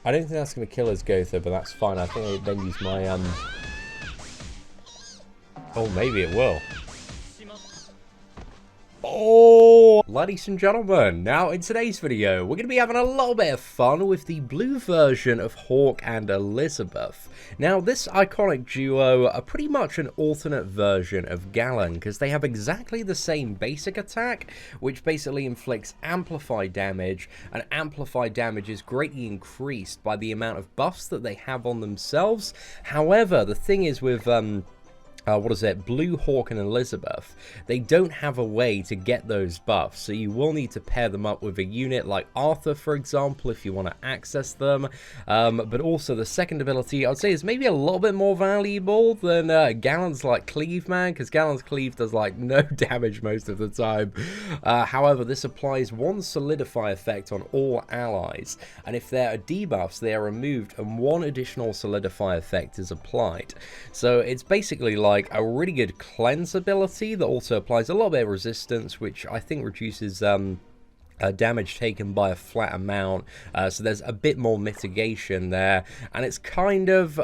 I don't think that's going to kill his Gowther, but that's fine. I think I then use my, Oh, maybe it will. Oh, ladies and gentlemen, now in today's video, we're going to be having a little bit of fun with the blue version of Hawk and Elizabeth. Now, this iconic duo are pretty much an alternate version of Galland, because they have exactly the same basic attack, which basically inflicts amplified damage, and amplified damage is greatly increased by the amount of buffs that they have on themselves. However, the thing is with, Blue Hawk and Elizabeth, they don't have a way to get those buffs, so you will need to pair them up with a unit like Arthur, for example, if you want to access them. But also the second ability, I'd say, is maybe a little bit more valuable than Galland's like Cleave, man, because Galland's Cleave does like no damage most of the time. However, this applies one solidify effect on all allies, and if there are debuffs, they are removed and one additional solidify effect is applied. So it's basically like a really good cleanse ability that also applies a little bit of resistance, which I think reduces damage taken by a flat amount, so there's a bit more mitigation there, and it's kind of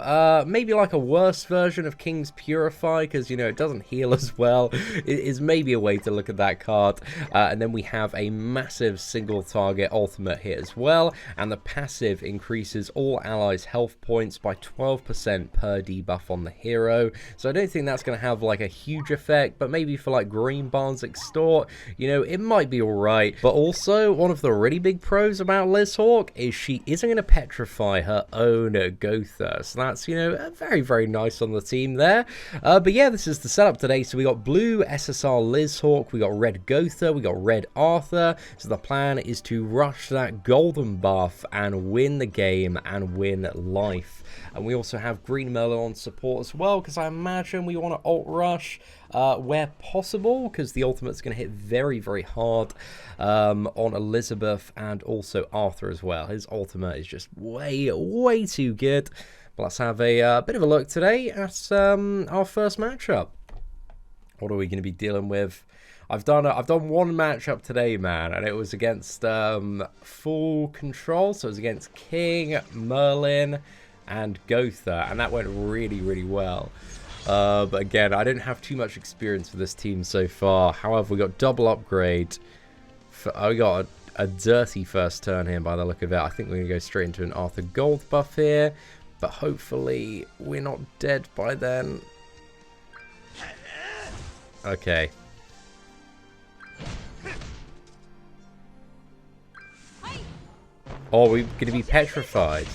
maybe like a worse version of King's Purify, because, you know, it doesn't heal as well. It is maybe a way to look at that card. And then we have a massive single target ultimate here as well, and the passive increases all allies' health points by 12% per debuff on the hero, so I don't think that's going to have like a huge effect, but maybe for like Green Barnes Extort, you know, it might be alright. But also, one of the really big pros about Liz Hawk is she isn't going to petrify her own Gowther, so that's, you know, very, very nice on the team there. But yeah, this is the setup today. So we got blue SSR Liz Hawk, we got red Gowther, we got red Arthur. So the plan is to rush that golden buff and win the game and win life. And we also have green Merlin on support as well, because I imagine we want to ult rush where possible, because the ultimate's going to hit very, very hard on Elizabeth and also Arthur as well. His ultimate is just way, way too good. But let's have a bit of a look today at our first matchup. What are we going to be dealing with? I've done one matchup today, man, and it was against full control, so it was against King, Merlin, and Gowther, and that went really, really well. But again, I didn't have too much experience with this team so far. However, we got double upgrade. We got a dirty first turn here by the look of it. I think we're going to go straight into an Arthur Gold buff here, but hopefully we're not dead by then. Okay. Oh, we're going to be petrified.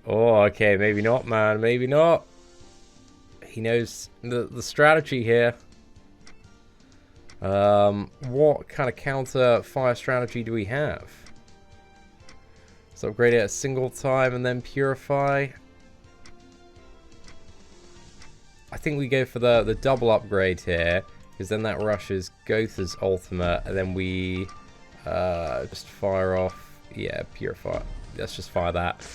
Oh, okay, maybe not, man, maybe not. He knows the strategy here. What kind of counter fire strategy do we have? Let's upgrade it a single time and then purify. I think we go for the double upgrade here, because then that rushes Gowther's ultimate, and then we just fire off. Yeah, purify. Let's just fire that.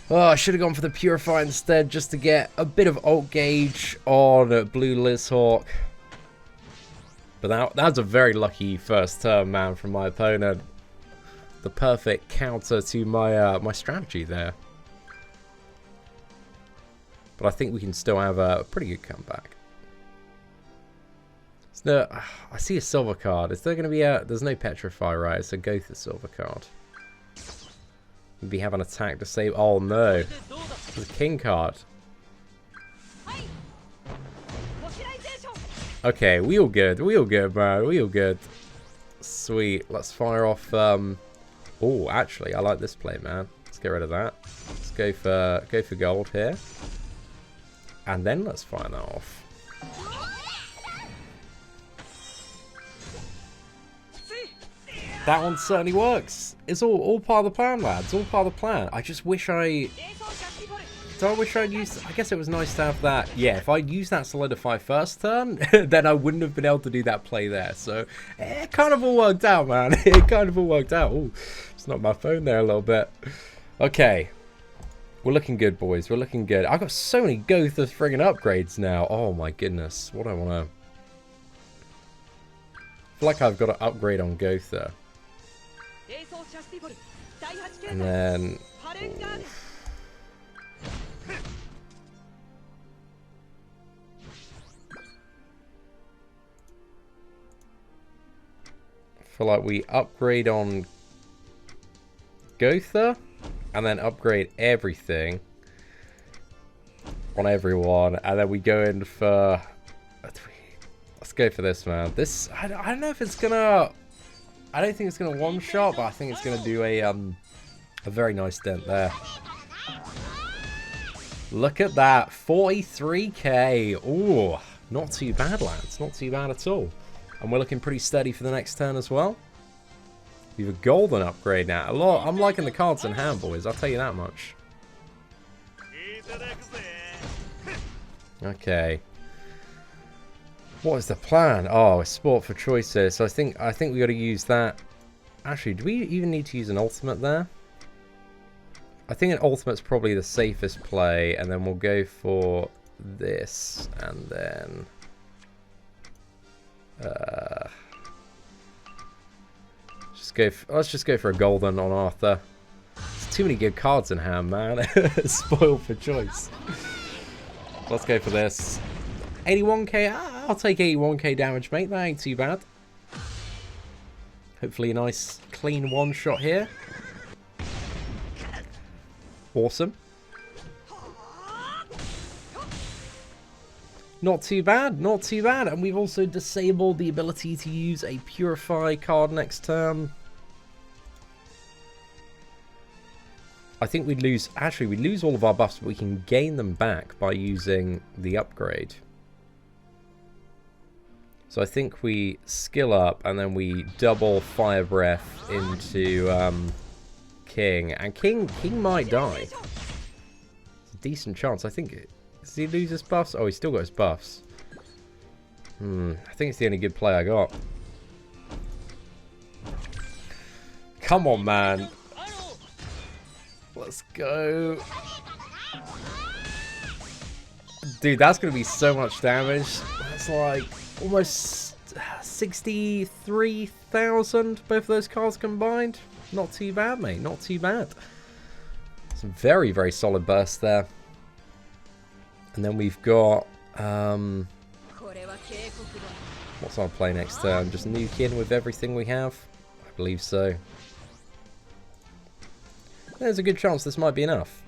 Oh, I should have gone for the Purify instead, just to get a bit of ult gauge on blue Liz Hawk. But that was a very lucky first turn, man, from my opponent. The perfect counter to my my strategy there. But I think we can still have a pretty good comeback. So, I see a silver card. Is there going to be a... There's no Petrify, right? It's a Gowther silver card. Be have an attack to save. Oh no, there's a king card. Okay, we all good, man, we all good. Sweet, let's fire off. Oh, actually, I like this play, man. Let's get rid of that. Let's go for gold here, and then let's fire that off. That one certainly works. It's all part of the plan, lads. All part of the plan. I just wish I... Do I wish I'd used... I guess it was nice to have that... Yeah, if I'd used that solidify first turn, then I wouldn't have been able to do that play there. So, it kind of all worked out, man. It kind of all worked out. Ooh, just knocked my phone there a little bit. Okay. We're looking good, boys. We're looking good. I've got so many Gowther friggin' upgrades now. Oh, my goodness. What do I want to... I feel like I've got to upgrade on Gowther. And then... I feel like we upgrade on Gowther and then upgrade everything on everyone, and then we go in for... Let's go for this, man. This, I don't know if it's gonna... I don't think it's gonna one-shot, but I think it's gonna do a very nice dent there. Look at that, 43k. Ooh, not too bad, lads. Not too bad at all. And we're looking pretty steady for the next turn as well. We have a golden upgrade now. I'm liking the cards in hand, boys. I'll tell you that much. Okay. What is the plan? Oh, it's sport for choices. So I think we got to use that. Actually, do we even need to use an ultimate there? I think an ultimate's probably the safest play, and then we'll go for this, and then let's just go for a golden on Arthur. There's too many good cards in hand, man. Spoiled for choice. Let's go for this. 81k. I'll take 81k damage, mate. That ain't too bad. Hopefully a nice clean one shot here. Awesome. Not too bad, not too bad. And we've also disabled the ability to use a purify card next turn. I think we'd lose... Actually, we'd lose all of our buffs, but we can gain them back by using the upgrade. So I think we skill up, and then we double fire breath into King. And King might die. It's a decent chance. I think... Does he lose his buffs? Oh, he's still got his buffs. I think it's the only good play I got. Come on, man. Let's go. Dude, that's going to be so much damage. That's like almost 63,000, both of those cards combined. Not too bad, mate. Not too bad. Some very, very solid burst there. And then we've got... what's our play next turn? Just nuke in with everything we have? I believe so. There's a good chance this might be enough.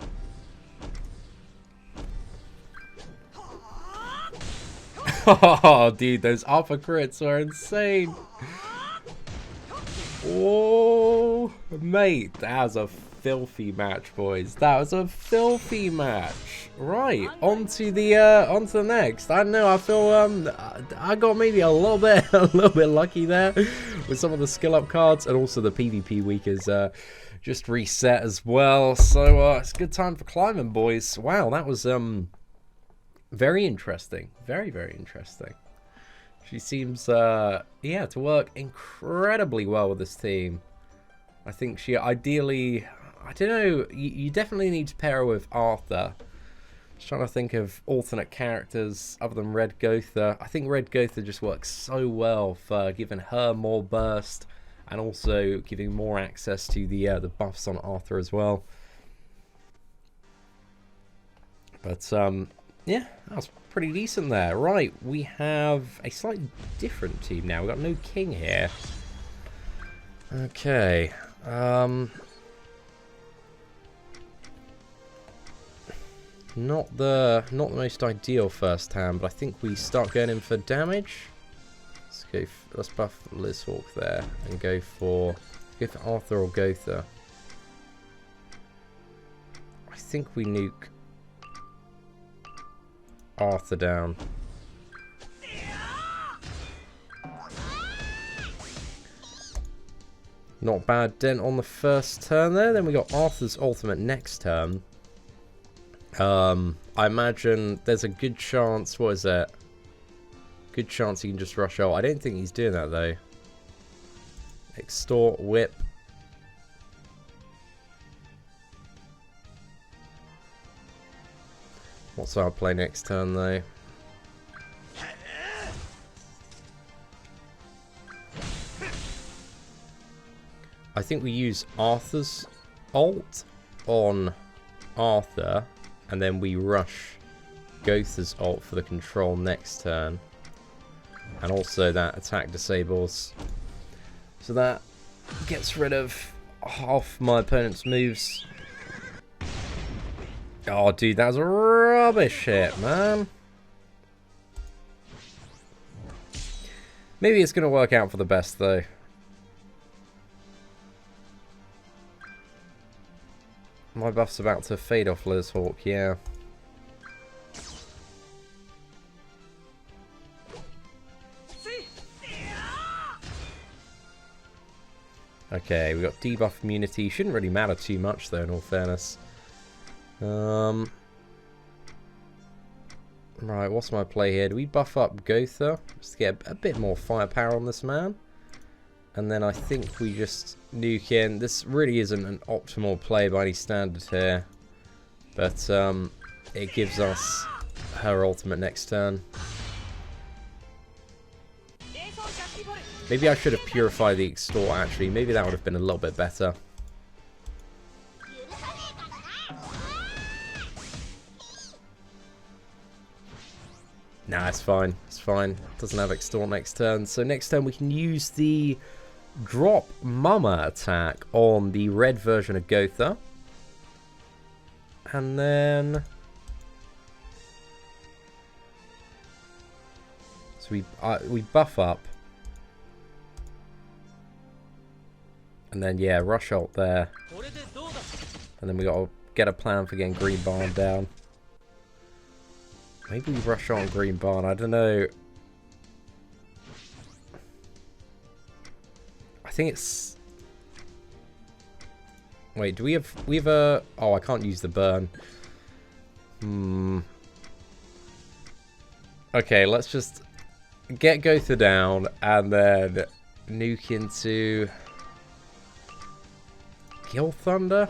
Oh, dude, those upper crits are insane. Oh, mate, that was a filthy match, boys. That was a filthy match. Right, onto the next. I don't know. I feel I got maybe a little bit lucky there with some of the skill up cards, and also the PvP week is just reset as well. So it's a good time for climbing, boys. Wow, that was very interesting. Very, very interesting. She seems yeah, to work incredibly well with this team. I think she ideally, I don't know, you definitely need to pair her with Arthur. Just trying to think of alternate characters other than Red Gowther. I think Red Gowther just works so well for giving her more burst and also giving more access to the buffs on Arthur as well. But yeah, that was pretty decent there. Right, we have a slightly different team now. We've got no king here. Okay. Not the most ideal first hand, but I think we start going in for damage. Let's buff Lizhawk there and go for Arthur or Gowther. I think we nuke Arthur down. Not bad dent on the first turn there. Then we got Arthur's ultimate next turn. I imagine there's a good chance, what is that? Good chance he can just rush out. I don't think he's doing that though. Extort, whip. What's our play next turn though? I think we use Arthur's ult on Arthur, and then we rush Gowther's ult for the control next turn. And also that attack disables. So that gets rid of half my opponent's moves. Oh, dude, that was a rubbish hit, man. Maybe it's going to work out for the best, though. My buff's about to fade off Lizhawk, yeah. Okay, we got debuff immunity. Shouldn't really matter too much, though, in all fairness. Right, what's my play here? Do we buff up Gowther? Just to get a bit more firepower on this man. And then I think we just nuke in. This really isn't an optimal play by any standard here. But it gives us her ultimate next turn. Maybe I should have purified the extort, actually. Maybe that would have been a little bit better. Nah, it's fine. It's fine. Doesn't have extort next turn. So next turn we can use the drop mama attack on the red version of Gowther. And then... so we buff up. And then, yeah, rush ult there. And then we gotta get a plan for getting Green Barn down. Maybe we rush on Green Barn, I don't know. I think it's... wait, do we have a... oh, I can't use the burn. Okay, let's just get Gowther down and then nuke into... Gill Thunder?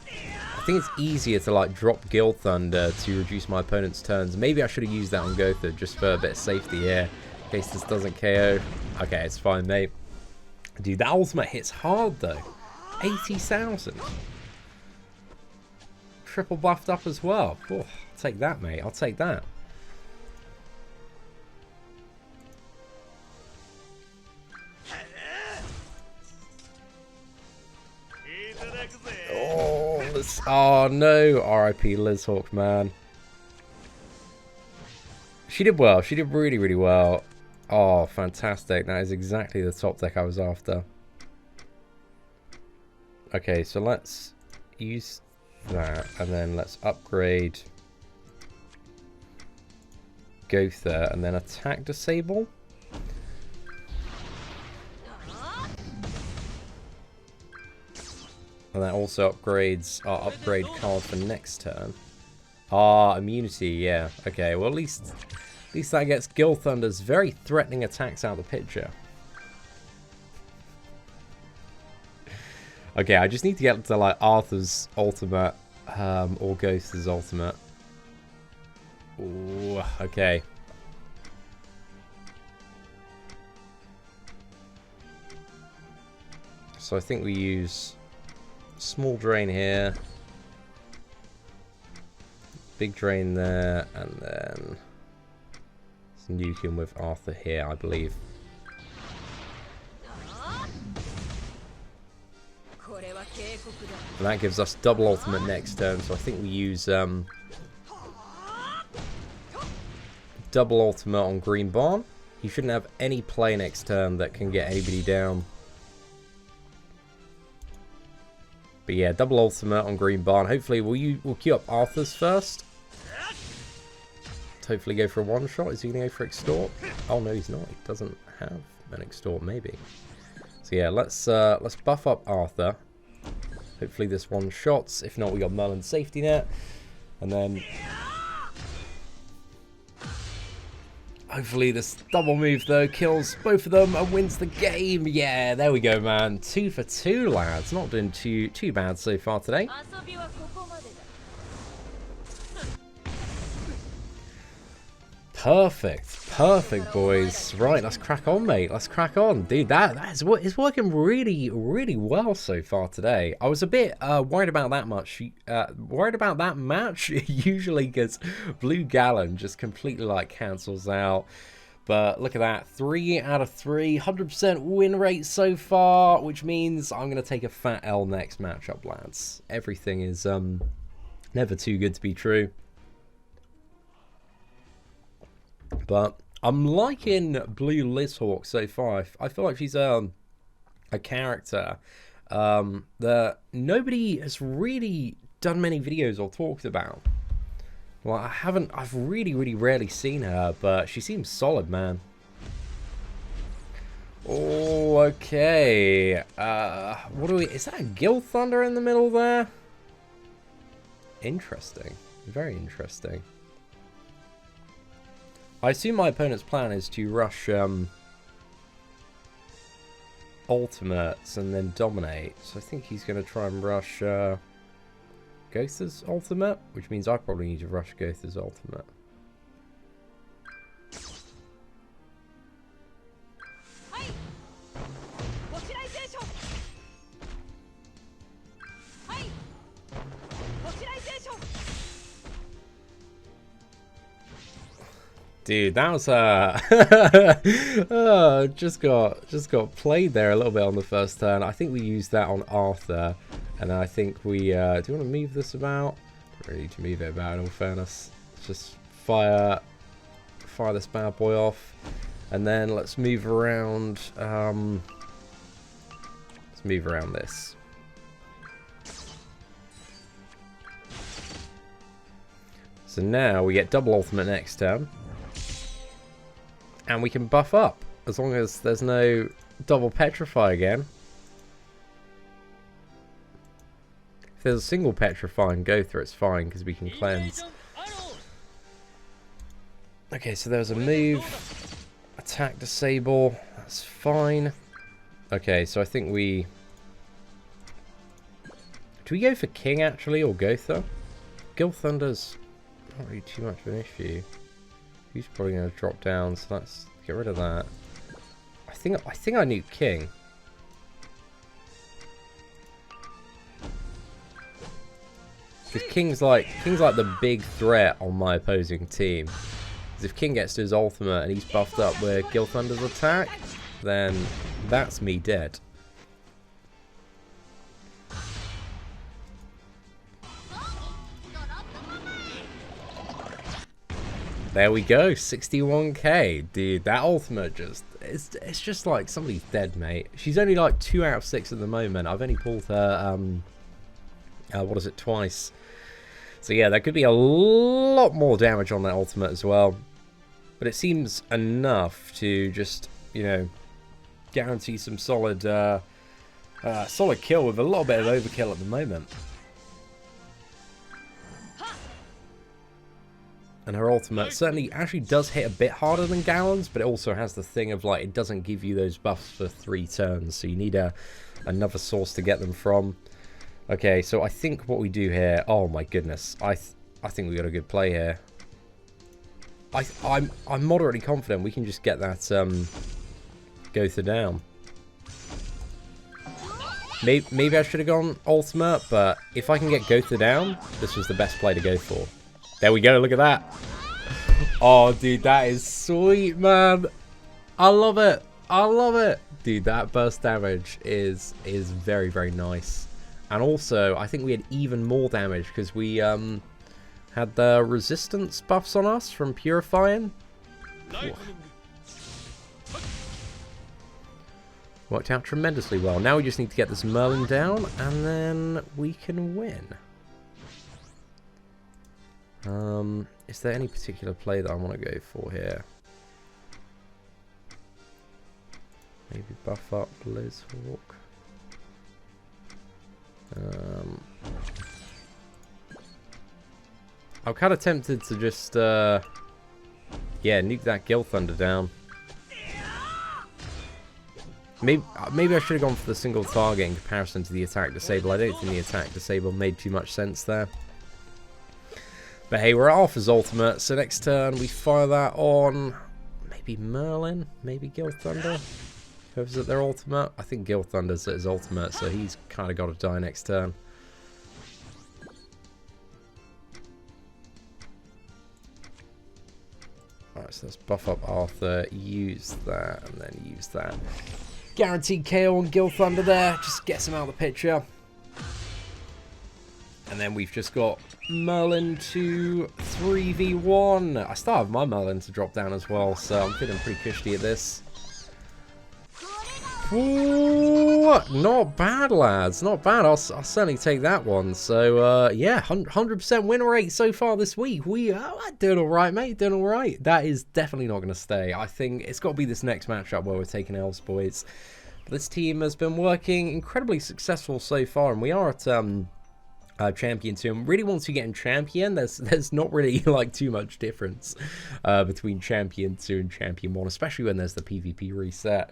I think it's easier to like drop Gill Thunder to reduce my opponent's turns. Maybe I should have used that on Gowther just for a bit of safety here. In case this doesn't KO. Okay, it's fine, mate. Dude, that ultimate hits hard though. 80,000. Triple buffed up as well. Oh, I'll take that, mate. I'll take that. Oh no, RIP Lizhawk, man. She did well. She did really, really well. Oh, fantastic. That is exactly the top deck I was after. Okay, so let's use that and then let's upgrade Gowther and then attack disable. And that also upgrades our upgrade card for next turn. Ah, immunity, yeah. Okay, well at least that gets Gill Thunder's very threatening attacks out of the picture. Okay, I just need to get to like Arthur's ultimate or Ghost's ultimate. Ooh, okay. So I think we use small drain here, big drain there, and then nuke him with Arthur here, I believe. And that gives us double ultimate next turn, so I think we use double ultimate on Green Barn. He shouldn't have any play next turn that can get anybody down. But yeah, double ultimate on Green Barn. Hopefully we'll queue up Arthur's first. To hopefully go for a one-shot. Is he going to go for extort? Oh no, he's not. He doesn't have an extort, maybe. So yeah, let's buff up Arthur. Hopefully this one-shots. If not, we got Merlin's safety net. And then hopefully this double move though kills both of them and wins the game. Yeah, there we go, man. 2 for 2, lads. Not doing too bad so far today. Perfect. Perfect, boys. Right, let's crack on, mate. Let's crack on. Dude, that's what is working really, really well so far today. I was a bit worried about that match, usually because Blue Galland just completely, like, cancels out. But look at that. 3 out of 3. 100% win rate so far, which means I'm going to take a fat L next matchup, lads. Everything is never too good to be true. But I'm liking Blue Lizhawk so far. I feel like she's a character that nobody has really done many videos or talked about. Well, I've really, really rarely seen her, but she seems solid, man. Oh, okay. What do we... Is that a Gill Thunder in the middle there? Interesting. Very interesting. I assume my opponent's plan is to rush ultimates and then dominate. So I think he's going to try and rush Gowther's ultimate, which means I probably need to rush Gowther's ultimate. Dude, that was just got played there a little bit on the first turn. I think we used that on Arthur, and I think we do you want to move this about? Don't really need to move it about, in all fairness. Let's just fire this bad boy off, and then let's move around. Let's move around this. So now we get double ultimate next turn. And we can buff up, as long as there's no double petrify again. If there's a single petrify and go through, it's fine, because we can cleanse. Okay, so there's a move. Attack, disable. That's fine. Okay, so I think we... Do we go for King, actually, or Gowther? Gill Thunder's not really too much of an issue. He's probably going to drop down, so let's get rid of that. I think I nuke King. Because King's like the big threat on my opposing team. Because if King gets to his ultimate and he's buffed up with Gill Thunder's attack, then that's me dead. There we go, 61k. Dude, that ultimate just... It's just like somebody's dead, mate. She's only like 2 out of 6 at the moment. I've only pulled her, what is it, twice. So yeah, there could be a lot more damage on that ultimate as well. But it seems enough to just, you know, guarantee some solid, solid kill with a little bit of overkill at the moment. And her ultimate certainly actually does hit a bit harder than Galland's, but it also has the thing of, like, it doesn't give you those buffs for 3 turns, so you need another source to get them from. Okay, so I think what we do here... Oh my goodness, I think we got a good play here. I'm moderately confident we can just get that Gowther down. Maybe I should have gone ultimate, but if I can get Gowther down, this was the best play to go for. There we go, look at that. Oh, dude, that is sweet, man. I love it. I love it. Dude, that burst damage is very, very nice. And also, I think we had even more damage because we had the resistance buffs on us from purifying. Worked out tremendously well. Now we just need to get this Merlin down, and then we can win. Is there any particular play that I want to go for here? Maybe buff up Lizhawk. I'm kind of tempted to just, yeah, nuke that Gill Thunder down. Maybe I should have gone for the single target in comparison to the attack disable. I don't think the attack disable made too much sense there. But hey, we're at Arthur's ultimate, so next turn we fire that on maybe Merlin, maybe Gil Thunder. Whoever's at their ultimate. I think Gil Thunder's at his ultimate, so he's kind of got to die next turn. Alright, so let's buff up Arthur, use that, and then use that. Guaranteed KO on Gil Thunder there, just gets him out of the picture. And then we've just got Merlin to 3v1. I still have my Merlin to drop down as well, so I'm feeling pretty cushy at this. Ooh, not bad, lads. Not bad. I'll certainly take that one. So, yeah, 100% win rate so far this week. We are doing all right, mate. Doing all right. That is definitely not going to stay. I think it's got to be this next matchup where we're taking L's, boys. But this team has been working incredibly successful so far, and we are at Champion 2. And really, once you get in Champion, there's not really like too much difference between Champion 2 and Champion 1, especially when there's the PvP reset.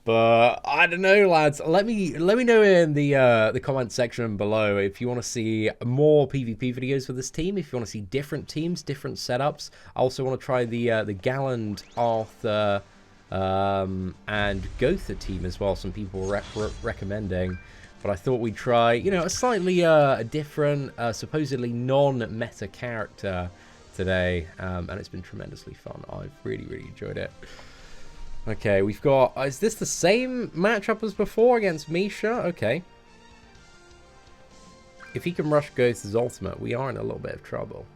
But I don't know, lads. Let me know in the comment section below if you want to see more PvP videos for this team. If you want to see different teams, different setups. I also want to try the Galland, Arthur, and Gowther team as well. Some people were recommending, but I thought we'd try, you know, a slightly different, supposedly non-meta character today, and it's been tremendously fun. I've really enjoyed it. Okay, we've got... is this the same matchup as before against Misha? Okay. If he can rush Ghost's ultimate, we are in a little bit of trouble.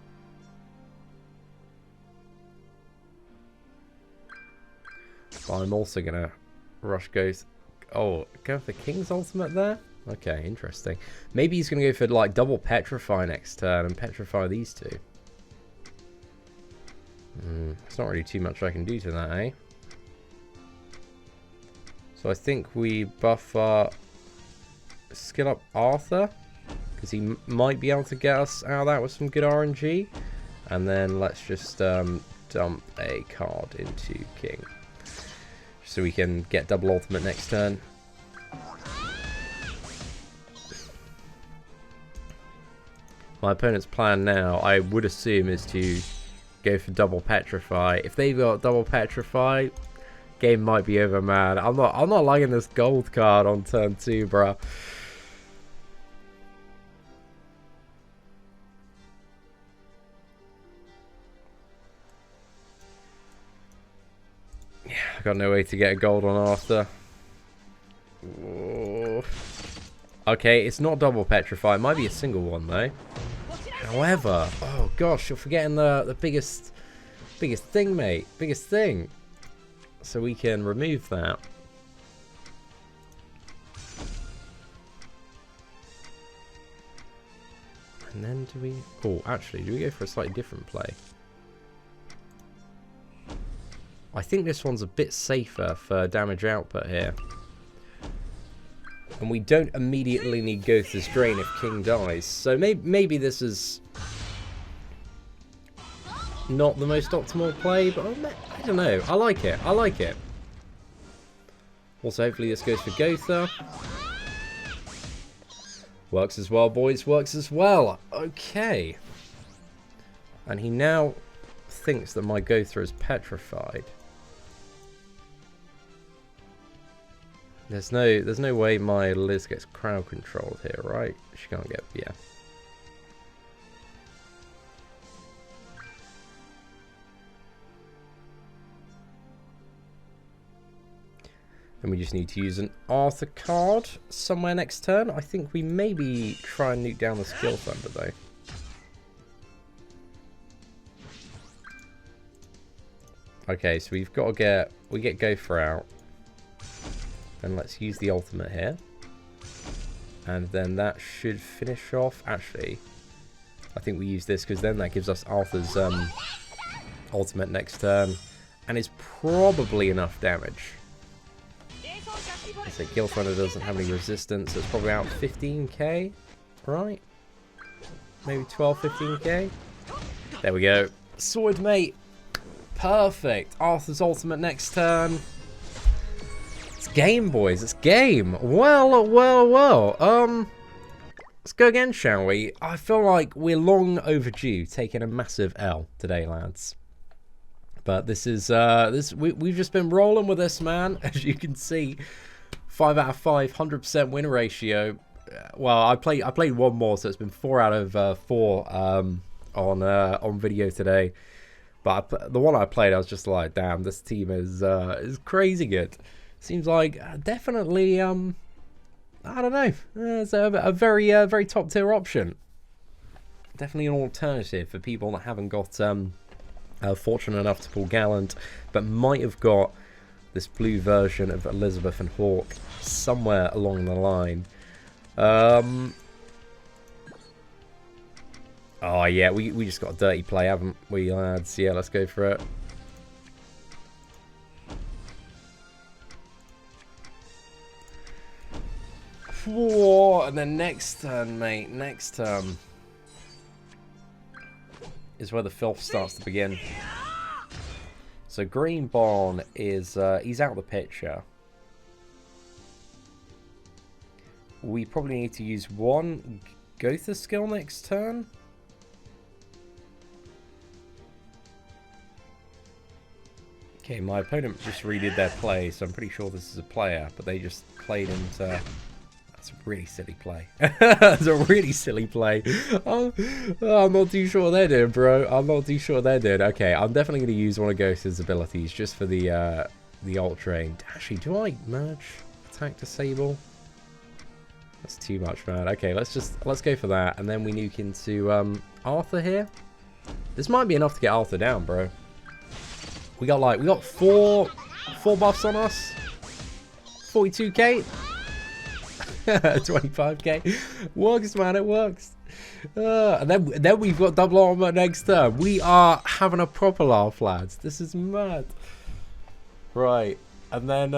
But I'm also going to rush Ghost... oh, go for King's ultimate there? Okay, interesting. Maybe he's going to go for, like, double Petrify next turn and Petrify these two. There's not really too much I can do to that, eh? So I think we buff skill up Arthur, because he might be able to get us out of that with some good RNG. And then let's just dump a card into King, so we can get double ultimate next turn. My opponent's plan now, I would assume, is to go for double Petrify. If they've got double Petrify, game might be over, man. I'm not liking this gold card on turn 2, bruh. Yeah, I got no way to get a gold on Arthur. Whoa. Okay, it's not double Petrify. It might be a single one though. However, oh gosh, you're forgetting the biggest thing, mate. Biggest thing. So we can remove that. And then do we... oh, actually, do we go for a slightly different play? I think this one's a bit safer for damage output here. And we don't immediately need Gowther's Drain if King dies. So maybe this is not the most optimal play, but I don't know. I like it. I like it. Also, hopefully this goes for Gowther. Works as well, boys. Works as well. Okay. And he now thinks that my Gowther is petrified. There's no way my Liz gets crowd controlled here, right? She can't get... yeah. And we just need to use an Arthur card somewhere next turn. I think we maybe try and nuke down the skill thunder though. Okay, so we've got to get... we get Gowther out. And let's use the ultimate here. And then that should finish off... actually, I think we use this because then that gives us Arthur's ultimate next turn. And is probably enough damage. I say Gil Thunder doesn't have any resistance, so it's probably out 15k, right? Maybe 12, 15k? There we go. Sword, mate. Perfect. Arthur's ultimate next turn. It's game, boys. It's game. Well. Let's go again, shall we? I feel like we're long overdue taking a massive L today, lads. But this is we've just been rolling with this, man. As you can see, 5 out of 5, 100% win ratio. Well, I played one more, so it's been 4 out of 4 on video today. But the one I played, I was just like, damn, this team is crazy good. Seems like definitely I don't know. It's a very very top tier option. Definitely an alternative for people that haven't got fortunate enough to pull Galland, but might have got this blue version of Elizabeth and Hawk somewhere along the line. Oh yeah, we just got a dirty play, haven't we, lads? Yeah, let's go for it. Whoa, and then next turn, mate, next turn is where the filth starts to begin. So Green Barn is, he's out of the picture. We probably need to use one Gowther skill next turn. Okay, my opponent just redid their play, so I'm pretty sure this is a player, but they just played into... That's a really silly play. That's a really silly play. I'm not too sure what they're doing, bro. I'm not too sure what they're doing. Okay, I'm definitely going to use one of Ghost's abilities just for the ult train. Actually, do I merge attack disable? That's too much, man. Okay, let's go for that, and then we nuke into Arthur here. This might be enough to get Arthur down, bro. We got four buffs on us. 42k. 25k. Works, man, it works. And then we've got double armor next turn. We are having a proper laugh, lads. This is mad. Right, and then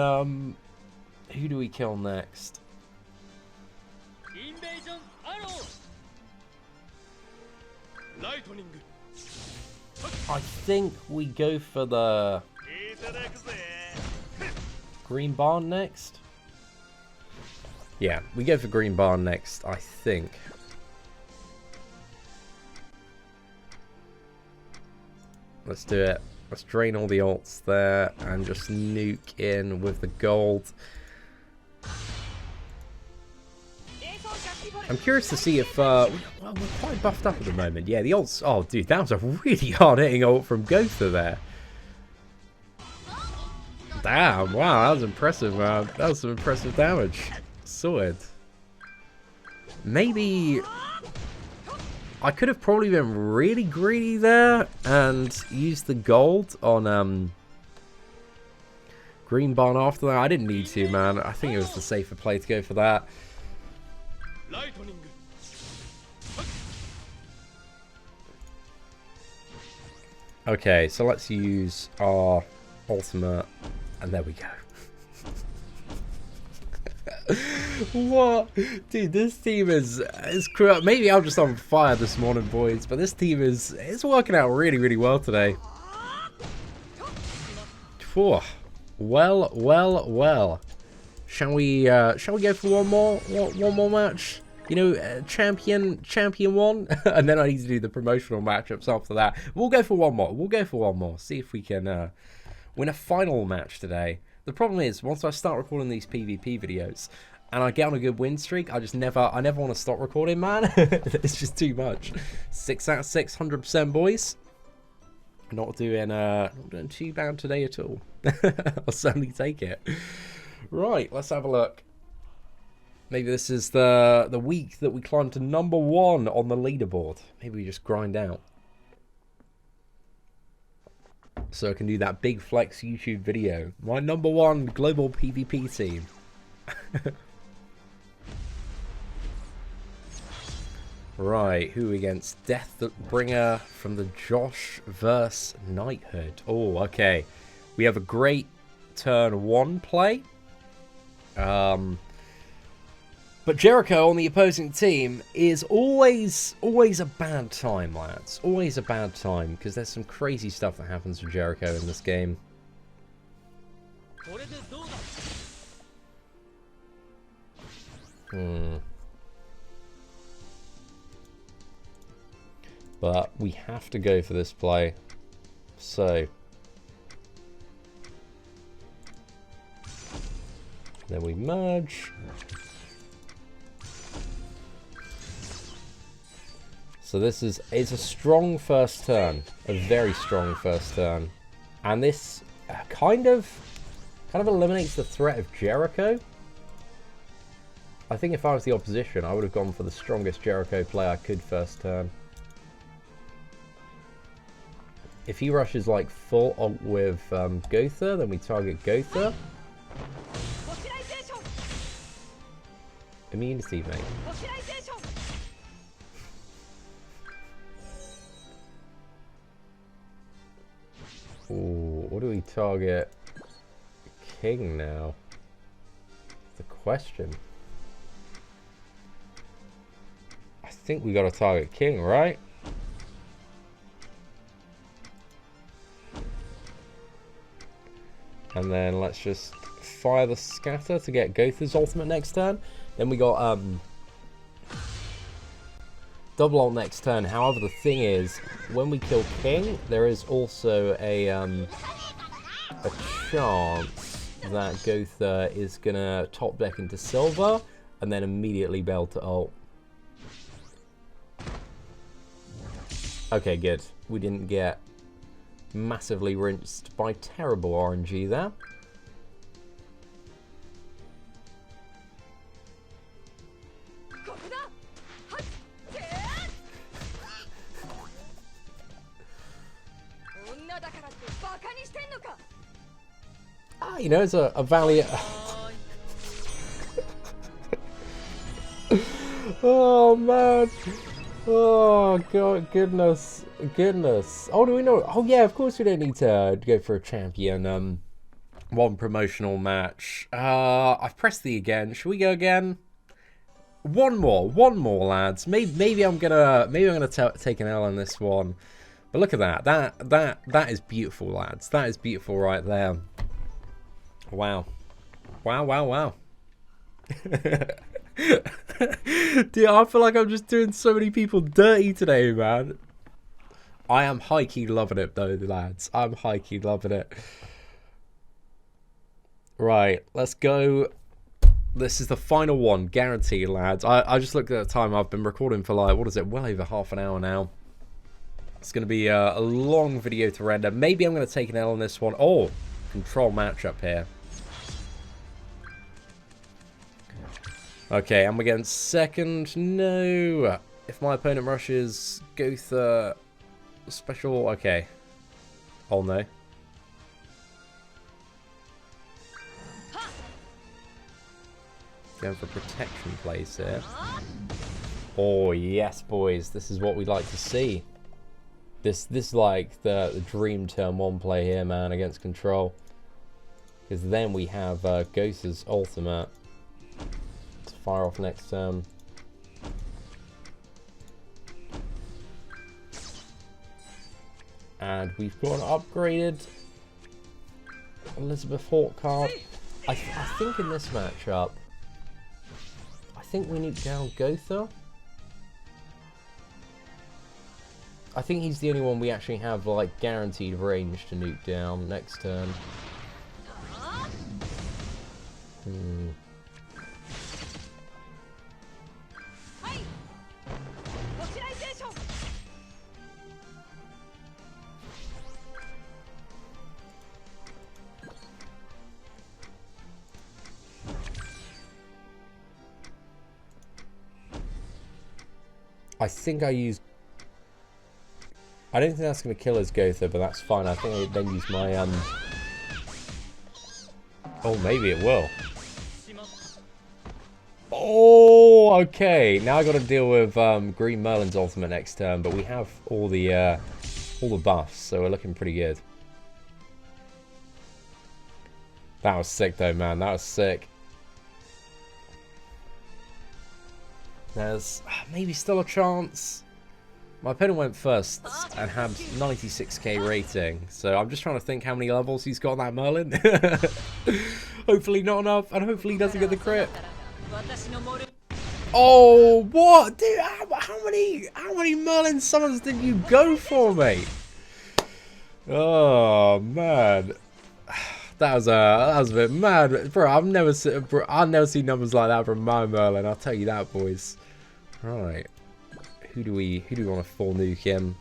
who do we kill next? I think we go for the Green Barn next. Yeah, we go for Green Barn next, I think. Let's do it. Let's drain all the ults there and just nuke in with the gold. I'm curious to see if, well, we're quite buffed up at the moment. Yeah, the ults, oh dude, that was a really hard hitting ult from Gowther there. Damn, wow, that was impressive, man. That was some impressive damage. Sorted. Maybe I could have probably been really greedy there and used the gold on Green Barn after that. I didn't need to, man. I think it was the safer play to go for that. Okay, so let's use our ultimate, and there we go. What? Dude, this team is maybe I'm just on fire this morning, boys, but this team is working out really, really well today. Whew. Well. Shall we go for one more match? You know, champion one, and then I need to do the promotional matchups after that. We'll go for one more. See if we can win a final match today. The problem is, once I start recording these PvP videos and I get on a good win streak, I never want to stop recording, man. It's just too much. 6 out of 6, 100%, boys. Not doing too bad today at all. I'll certainly take it. Right, let's have a look. Maybe this is the week that we climb to number 1 on the leaderboard. Maybe we just grind out. So I can do that big flex YouTube video. My number 1 global PvP team. Right, who against Deathbringer from the Josh verse Knighthood. Oh, okay. We have a great turn 1 play. But Jericho on the opposing team is always a bad time, lads. Always a bad time, because there's some crazy stuff that happens with Jericho in this game. But we have to go for this play. So then we merge. So this is, it's a strong first turn, a very strong first turn, and this kind of eliminates the threat of Jericho. I think if I was the opposition, I would have gone for the strongest Jericho play I could first turn. If he rushes like full on with Gowther, then we target Gowther. Immunity, mate. Ooh, what do we target? King now. The question. I think we got to target King, right? And then let's just fire the scatter to get Gowther's ultimate next turn. Then we got double ult next turn. However, the thing is, when we kill King, there is also a chance that Gowther is gonna top deck into silver and then immediately bail to ult. Okay, good. We didn't get massively rinsed by terrible RNG there. Ah, you know, it's a valiant... Oh, man. Oh, God, goodness. Oh, do we know? Oh, yeah, of course we don't need to go for a champion. One promotional match. I've pressed the again. Should we go again? One more, lads. Maybe I'm gonna take an L on this one. But look at that. That is beautiful, lads. That is beautiful right there. Wow. Wow. Dude, I feel like I'm just doing so many people dirty today, man. I am high-key loving it, though, lads. I'm high-key loving it. Right, let's go. This is the final one, guaranteed, lads. I just looked at the time. I've been recording for, like, what is it, well over half an hour now. It's going to be a long video to render. Maybe I'm going to take an L on this one. Oh, control matchup here. Okay, I'm against second. No. If my opponent rushes Gowther special, okay. Oh no. Going for protection plays here. Oh yes, boys. This is what we'd like to see. This like the dream turn one play here, man, against control. Because then we have Gowther's ultimate to fire off next turn. And we've got an upgraded Elizabeth Hawk card. I think in this matchup, I think we nuke down Gowther. I think he's the only one we actually have like guaranteed range to nuke down next turn. I think I used... I don't think that's going to kill his Gowther, but that's fine. I think I then use my... Oh, maybe it will. Oh, okay. Now I got to deal with Green Merlin's ultimate next turn, but we have all the buffs, so we're looking pretty good. That was sick, though, man. That was sick. There's maybe still a chance. My opponent went first and had 96k rating, so I'm just trying to think how many levels he's got on that Merlin. Hopefully not enough, and hopefully he doesn't get the crit. Oh, what? Dude, how many Merlin summons did you go for, mate? Oh, man. That was a bit mad. Bro, I've never seen numbers like that from my Merlin, I'll tell you that, boys. Right. Who do we want to full nuke in?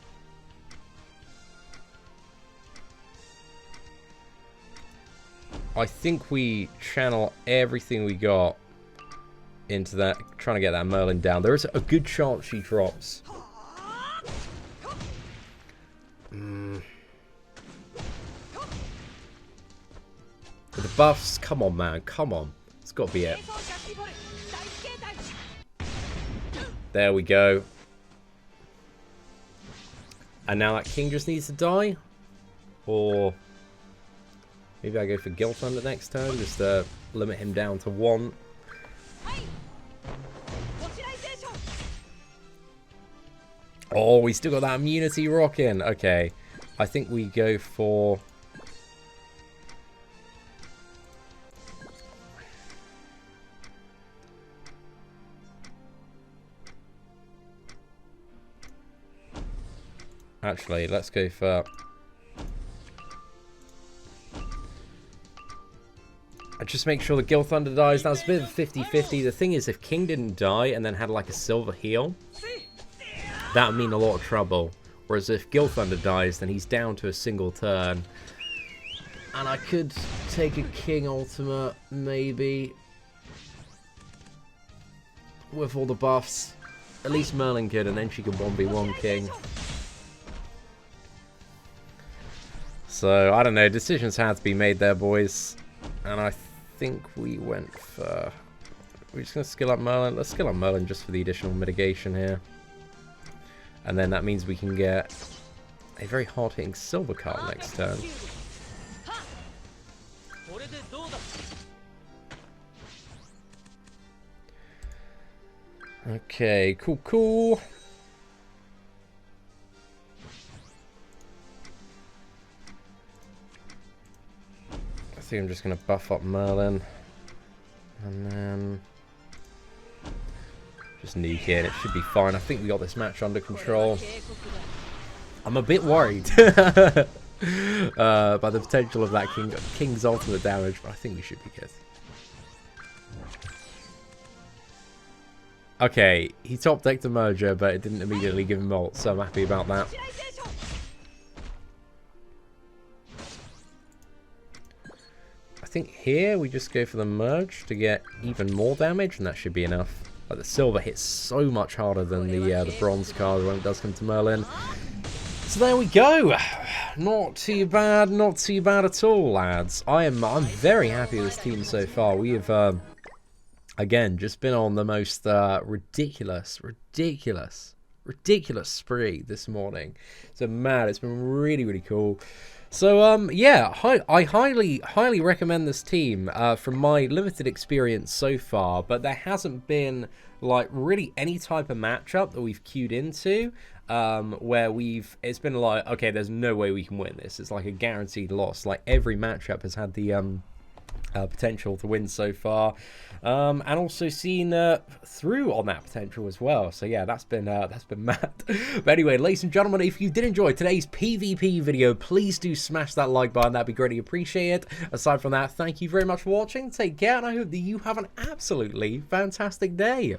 I think we channel everything we got into that, trying to get that Merlin down. There is a good chance she drops. But the buffs, come on, man, come on. It's got to be it. There we go. And now that king just needs to die? Or maybe I go for Guilt Thunder next turn, just to limit him down to 1. Oh, we still got that immunity rocking. Okay, I think we go for... Actually, let's go for... Just make sure the Guild Thunder dies. That's a bit of a 50-50. The thing is, if King didn't die and then had like a silver heal, that would mean a lot of trouble. Whereas if Guild Thunder dies, then he's down to a single turn. And I could take a King ultimate, maybe. With all the buffs. At least Merlin could, and then she could 1v1 King. So, I don't know. Decisions had to be made there, boys. And I think we went for... We're just going to skill up Merlin. Let's skill up Merlin just for the additional mitigation here. And then that means we can get a very hard-hitting silver card next turn. Okay, cool, cool. I think I'm just going to buff up Merlin. And then... just nuke it. It should be fine. I think we got this match under control. I'm a bit worried by the potential of that King's ultimate damage, but I think we should be good. Okay, he top decked a merger, but it didn't immediately give him ult, so I'm happy about that. I think here we just go for the merge to get even more damage, and that should be enough. Like the silver hits so much harder than the bronze card when it does come to Merlin. So there we go. Not too bad at all, lads. I'm very happy with this team so far. We have again just been on the most ridiculous spree this morning. So mad, it's been really cool. So yeah, I highly recommend this team from my limited experience so far, but there hasn't been like really any type of matchup that we've queued into where it's been like, okay, there's no way we can win this. It's like a guaranteed loss. Like every matchup has had the potential to win so far, and also seen through on that potential as well. So yeah, that's been mad. But anyway, ladies and gentlemen, if you did enjoy today's PvP video, please do smash that like button. That'd be greatly appreciated. Aside from that, thank you very much for watching. Take care, and I hope that you have an absolutely fantastic day.